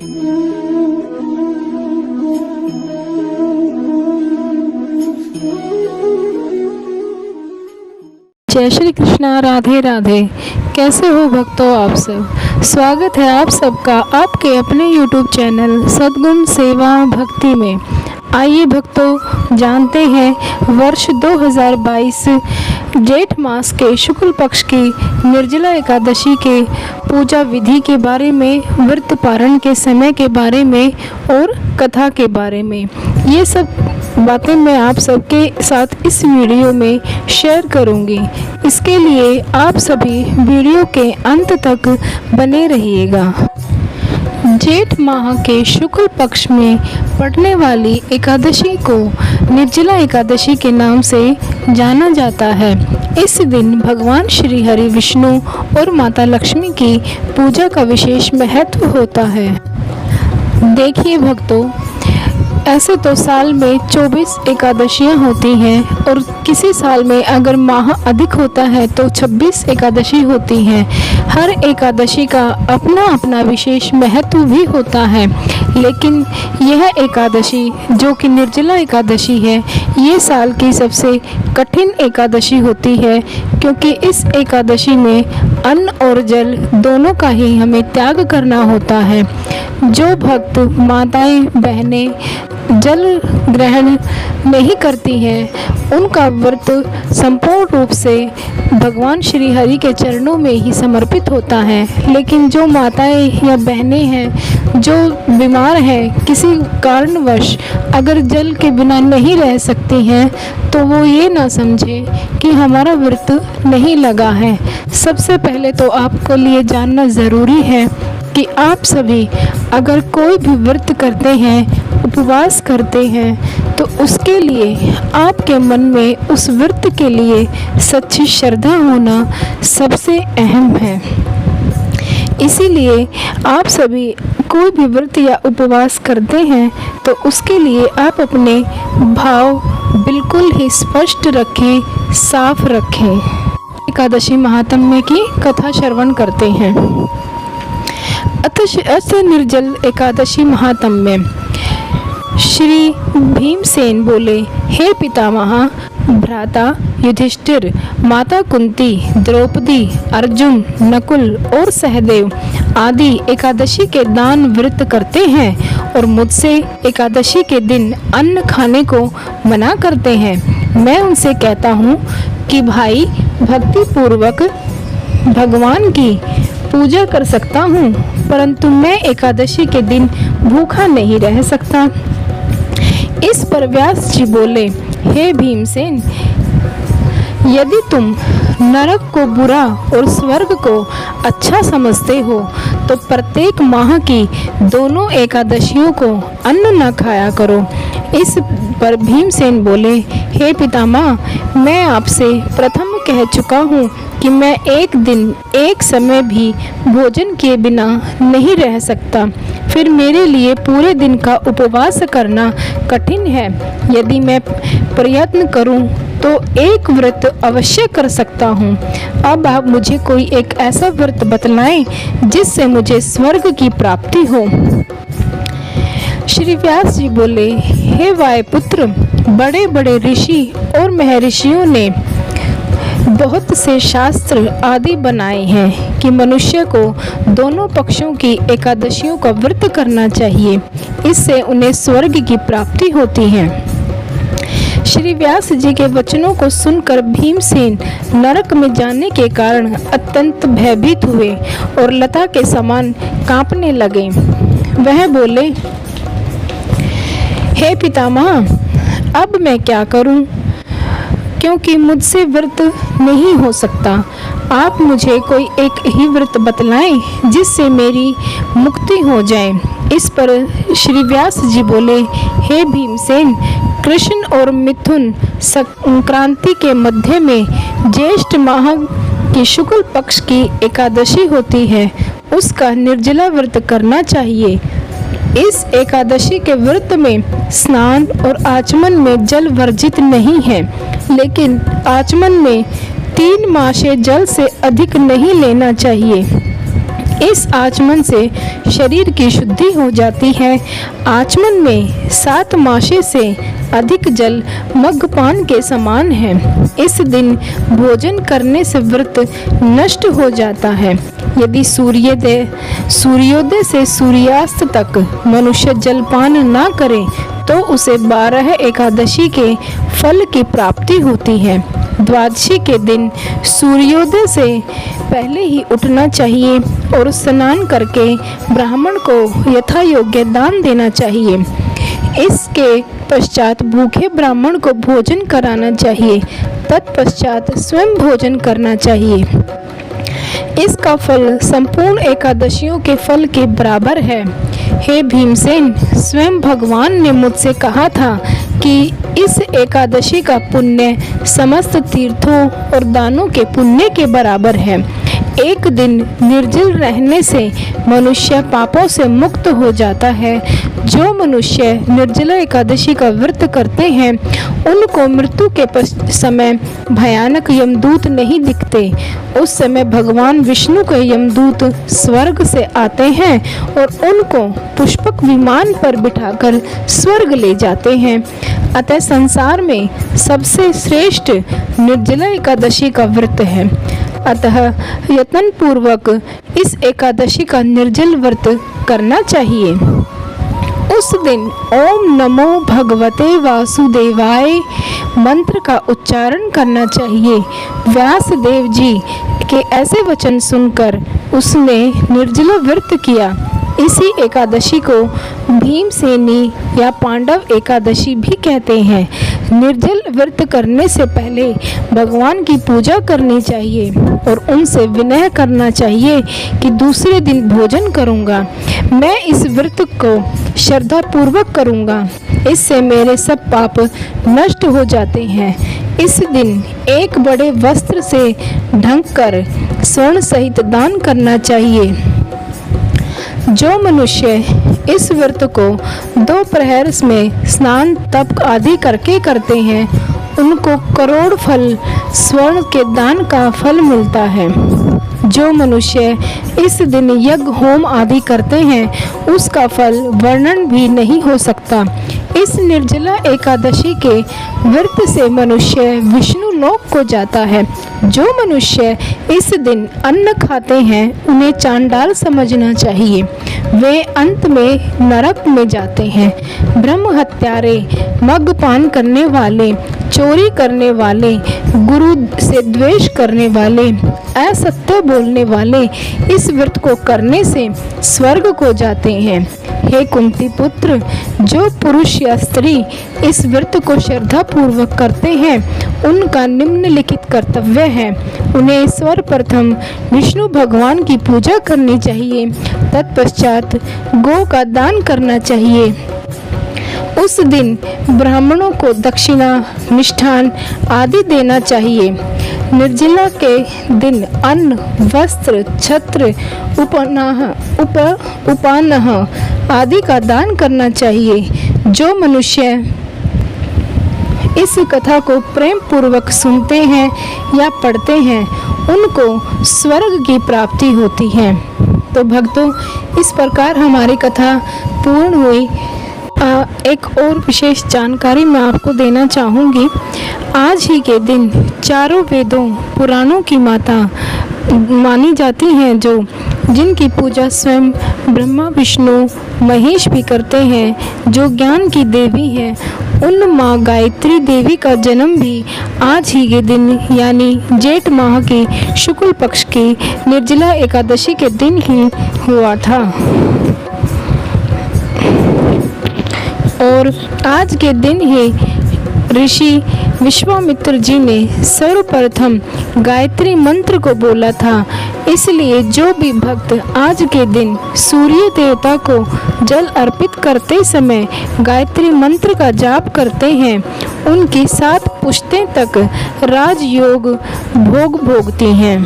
जय श्री कृष्णा, राधे राधे। कैसे हो भक्तों आप सब? स्वागत है आप सबका आपके अपने YouTube चैनल सद्गुण सेवा भक्ति में। आइए भक्तों, जानते हैं वर्ष 2022 जेठ मास के शुक्ल पक्ष की निर्जला एकादशी के पूजा विधि के बारे में, व्रत पारण के समय के बारे में और कथा के बारे में। ये सब बातें मैं आप सबके साथ इस वीडियो में शेयर करूंगी। इसके लिए आप सभी वीडियो के अंत तक बने रहिएगा। जेठ माह के शुक्ल पक्ष में पड़ने वाली एकादशी को निर्जला एकादशी के नाम से जाना जाता है। इस दिन भगवान श्री हरि विष्णु और माता लक्ष्मी की पूजा का विशेष महत्व होता है। देखिए भक्तों, ऐसे तो साल में 24 एकादशियां होती हैं और किसी साल में अगर माह अधिक होता है तो 26 एकादशी होती हैं। हर एकादशी का अपना अपना विशेष महत्व भी होता है, लेकिन यह एकादशी जो कि निर्जला एकादशी है, ये साल की सबसे कठिन एकादशी होती है, क्योंकि इस एकादशी में अन्न और जल दोनों का ही हमें त्याग करना होता है। जो भक्त माताएं बहनें जल ग्रहण नहीं करती हैं, उनका व्रत संपूर्ण रूप से भगवान श्री हरि के चरणों में ही समर्पित होता है। लेकिन जो माताएं या बहनें हैं जो बीमार हैं, किसी कारणवश अगर जल के बिना नहीं रह सकती हैं, तो वो ये ना समझे कि हमारा व्रत नहीं लगा है। सबसे पहले तो आपको लिए जानना ज़रूरी है कि आप सभी अगर कोई भी व्रत करते हैं, उपवास करते हैं, तो उसके लिए आपके मन में उस व्रत के लिए सच्ची श्रद्धा होना सबसे अहम है। इसीलिए आप सभी कोई भी व्रत या उपवास करते हैं तो उसके लिए आप अपने भाव बिल्कुल ही स्पष्ट रखें, साफ रखें। एकादशी महात्म्य की कथा श्रवण करते हैं। अथ निर्जल एकादशी महात्म्य। श्री भीमसेन बोले, हे पितामह, भ्राता युधिष्ठिर, माता कुंती, द्रौपदी, अर्जुन, नकुल और सहदेव आदि एकादशी के दान व्रत करते हैं और मुझसे एकादशी के दिन अन्न खाने को मना करते हैं। मैं उनसे कहता हूँ कि भाई, भक्ति पूर्वक भगवान की पूजा कर सकता हूँ, परंतु मैं एकादशी के दिन भूखा नहीं रह सकता। इस पर व्यास जी बोले, हे भीमसेन, यदि तुम नरक को बुरा और स्वर्ग को अच्छा समझते हो तो प्रत्येक माह की दोनों एकादशियों को अन्न न खाया करो। इस पर भीमसेन बोले, हे पितामह, मैं आपसे प्रथम कह चुका हूँ कि मैं एक दिन एक समय भी भोजन किए बिना नहीं रह सकता। फिर मेरे लिए पूरे दिन का उपवास करना कठिन है। यदि मैं प्रयत्न करूं तो एक व्रत अवश्य कर सकता हूं। अब आप मुझे कोई एक ऐसा व्रत बतलाएं जिससे मुझे स्वर्ग की प्राप्ति हो। श्री व्यास जी बोले, हे वायुपुत्र, बड़े बड़े ऋषि और महर्षियों ने बहुत से शास्त्र आदि बनाए हैं कि मनुष्य को दोनों पक्षों की एकादशियों का व्रत करना चाहिए। इससे उन्हें स्वर्ग की प्राप्ति होती है। श्री व्यास जी के वचनों को सुनकर भीमसेन नरक में जाने के कारण अत्यंत भयभीत हुए और लता के समान कांपने लगे। वह बोले, हे पितामह, अब मैं क्या करूं? क्योंकि मुझसे व्रत नहीं हो सकता। आप मुझे कोई एक ही व्रत बतलाएं जिससे मेरी मुक्ति हो जाए। इस पर श्री व्यास जी बोले, हे भीमसेन, कृष्ण और मिथुन संक्रांति के मध्य में ज्येष्ठ माह की शुक्ल पक्ष की एकादशी होती है, उसका निर्जला व्रत करना चाहिए। इस एकादशी के व्रत में स्नान और आचमन में जल वर्जित नहीं है, लेकिन आचमन में 3 मासे जल से अधिक नहीं लेना चाहिए। इस आचमन से शरीर की शुद्धि हो जाती है। आचमन में 7 मासे से अधिक जल मद्यपान के समान है। इस दिन भोजन करने से व्रत नष्ट हो जाता है। यदि सूर्योदय से सूर्यास्त तक मनुष्य जलपान ना करे तो उसे 12 एकादशी के फल की प्राप्ति होती है। द्वादशी के दिन सूर्योदय से पहले ही उठना चाहिए और स्नान करके ब्राह्मण को यथा योग्य दान देना चाहिए। इसके पश्चात भूखे ब्राह्मण को भोजन कराना चाहिए। तत्पश्चात स्वयं भोजन करना चाहिए। इसका फल संपूर्ण एकादशियों के फल के बराबर है। हे भीमसेन, स्वयं भगवान ने मुझसे कहा था कि इस एकादशी का पुण्य समस्त तीर्थों और दानों के पुण्य के बराबर है। एक दिन निर्जल रहने से मनुष्य पापों से मुक्त हो जाता है। जो मनुष्य निर्जला एकादशी का व्रत करते हैं उनको मृत्यु के समय भयानक यमदूत नहीं दिखते। उस समय भगवान विष्णु के यमदूत स्वर्ग से आते हैं और उनको पुष्पक विमान पर बिठाकर स्वर्ग ले जाते हैं। अतः संसार में सबसे श्रेष्ठ निर्जला एकादशी का व्रत है। अतः यत्न पूर्वक इस एकादशी का निर्जल व्रत करना चाहिए। उस दिन ओम नमो भगवते वासुदेवाय मंत्र का उच्चारण करना चाहिए। व्यास देव जी के ऐसे वचन सुनकर उसने निर्जला व्रत किया। इसी एकादशी को भीमसेनी या पांडव एकादशी भी कहते हैं। निर्जल व्रत करने से पहले भगवान की पूजा करनी चाहिए और उनसे विनय करना चाहिए कि दूसरे दिन भोजन करूंगा। मैं इस व्रत को श्रद्धा पूर्वक करूंगा, इससे मेरे सब पाप नष्ट हो जाते हैं। इस दिन एक बड़े वस्त्र से ढककर स्वर्ण सहित दान करना चाहिए। जो मनुष्य इस व्रत को दोपहर में स्नान तप आदि करके करते हैं उनको करोड़ फल स्वर्ण के दान का फल मिलता है। जो मनुष्य इस दिन यज्ञ होम आदि करते हैं उसका फल वर्णन भी नहीं हो सकता। इस निर्जला एकादशी के व्रत से मनुष्य विष्णु लोक को जाता है। जो मनुष्य इस दिन अन्न खाते हैं उन्हें चांडाल समझना चाहिए। वे अंत में नरक में जाते हैं। ब्रह्म हत्यारे, मद्यपान करने वाले, चोरी करने वाले, गुरु से द्वेष करने वाले, असत्य बोलने वाले इस व्रत को करने से स्वर्ग को जाते हैं। हे कुंती पुत्र, जो पुरुष या स्त्री इस व्रत को श्रद्धा पूर्वक करते हैं उनका निम्नलिखित कर्तव्य है। उन्हें सर्वप्रथम विष्णु भगवान की पूजा करनी चाहिए। तत्पश्चात गौ का दान करना चाहिए। उस दिन ब्राह्मणों को दक्षिणा, मिष्ठान आदि देना चाहिए। निर्जला के दिन अन्न, वस्त्र, छत्र, उपानह आदि का दान करना चाहिए। जो मनुष्य इस कथा को प्रेम पूर्वक सुनते हैं या पढ़ते हैं उनको स्वर्ग की प्राप्ति होती है। तो भक्तों, इस प्रकार हमारी कथा पूर्ण हुई। एक और विशेष जानकारी मैं आपको देना चाहूँगी। आज ही के दिन चारों वेदों पुराणों की माता मानी जाती हैं, जिनकी पूजा स्वयं ब्रह्मा, विष्णु, महेश भी करते हैं, जो ज्ञान की देवी है। उन माँ गायत्री देवी का जन्म भी आज ही के दिन यानी जेठ माह की शुक्ल पक्ष की निर्जला एकादशी के दिन ही हुआ था। और आज के दिन ही ऋषि विश्वामित्र जी ने सर्वप्रथम गायत्री मंत्र को बोला था। इसलिए जो भी भक्त आज के दिन सूर्य देवता को जल अर्पित करते समय गायत्री मंत्र का जाप करते हैं उनकी 7 पुश्तें तक राजयोग भोग भोगती हैं।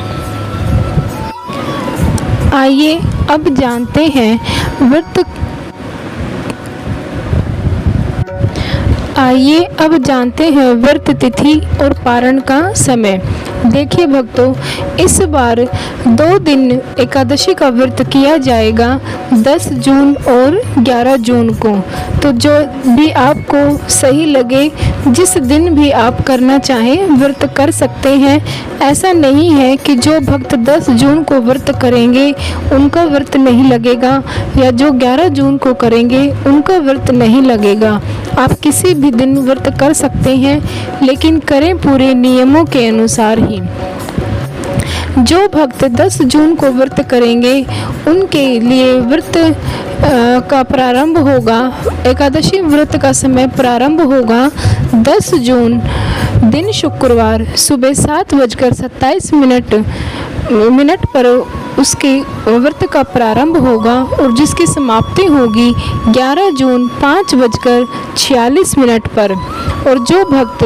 आइए अब जानते हैं व्रत तिथि और पारण का समय। देखिए भक्तों, इस बार 2 दिन एकादशी का व्रत किया जाएगा, 10 जून और 11 जून को। तो जो भी आपको सही लगे, जिस दिन भी आप करना चाहें व्रत कर सकते हैं। ऐसा नहीं है कि जो भक्त 10 जून को व्रत करेंगे उनका व्रत नहीं लगेगा, या जो 11 जून को करेंगे उनका व्रत नहीं लगेगा। आप किसी भी दिन व्रत कर सकते हैं, लेकिन करें पूरे नियमों के अनुसार ही। जो भक्त 10 जून को व्रत करेंगे उनके लिए व्रत का प्रारंभ होगा, एकादशी व्रत का समय प्रारंभ होगा 10 जून दिन शुक्रवार सुबह 7:27 पर उसके व्रत का प्रारंभ होगा, और जिसकी समाप्ति होगी 11 जून 5:46 पर। और जो भक्त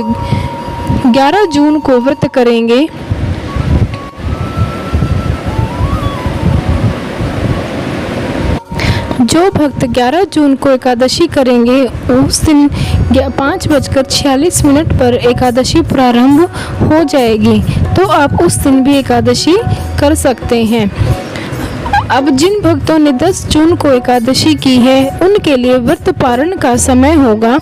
11 जून को व्रत करेंगे जो भक्त 11 जून को एकादशी करेंगे उस दिन 5:46 पर एकादशी प्रारंभ हो जाएगी, तो आप उस दिन भी एकादशी कर सकते हैं। अब जिन भक्तों ने 10 जून को एकादशी की है उनके लिए व्रत पारण का समय होगा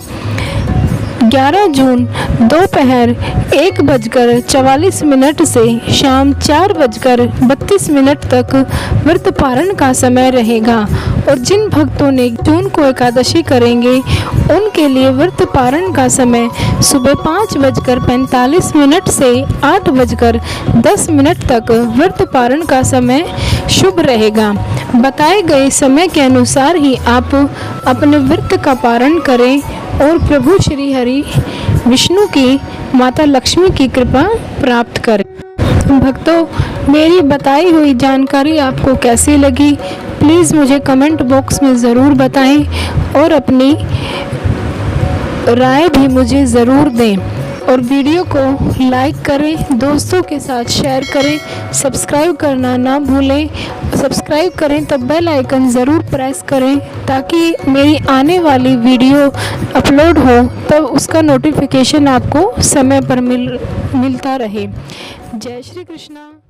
11 जून दोपहर 1:44 से शाम 4:32 तक व्रत पारण का समय रहेगा। और जिन भक्तों ने जून को एकादशी करेंगे उनके लिए व्रत पारण का समय सुबह 5:45 से 8:10 तक व्रत पारण का समय शुभ रहेगा। बताए गए समय के अनुसार ही आप अपने व्रत का पारण करें और प्रभु श्री हरि विष्णु की माता लक्ष्मी की कृपा प्राप्त करें। भक्तों, मेरी बताई हुई जानकारी आपको कैसी लगी, प्लीज़ मुझे कमेंट बॉक्स में ज़रूर बताएं और अपनी राय भी मुझे ज़रूर दें। और वीडियो को लाइक करें, दोस्तों के साथ शेयर करें, सब्सक्राइब करना ना भूलें। सब्सक्राइब करें तब बेल आइकन ज़रूर प्रेस करें, ताकि मेरी आने वाली वीडियो अपलोड हो तब उसका नोटिफिकेशन आपको समय पर मिलता रहे। जय श्री कृष्णा।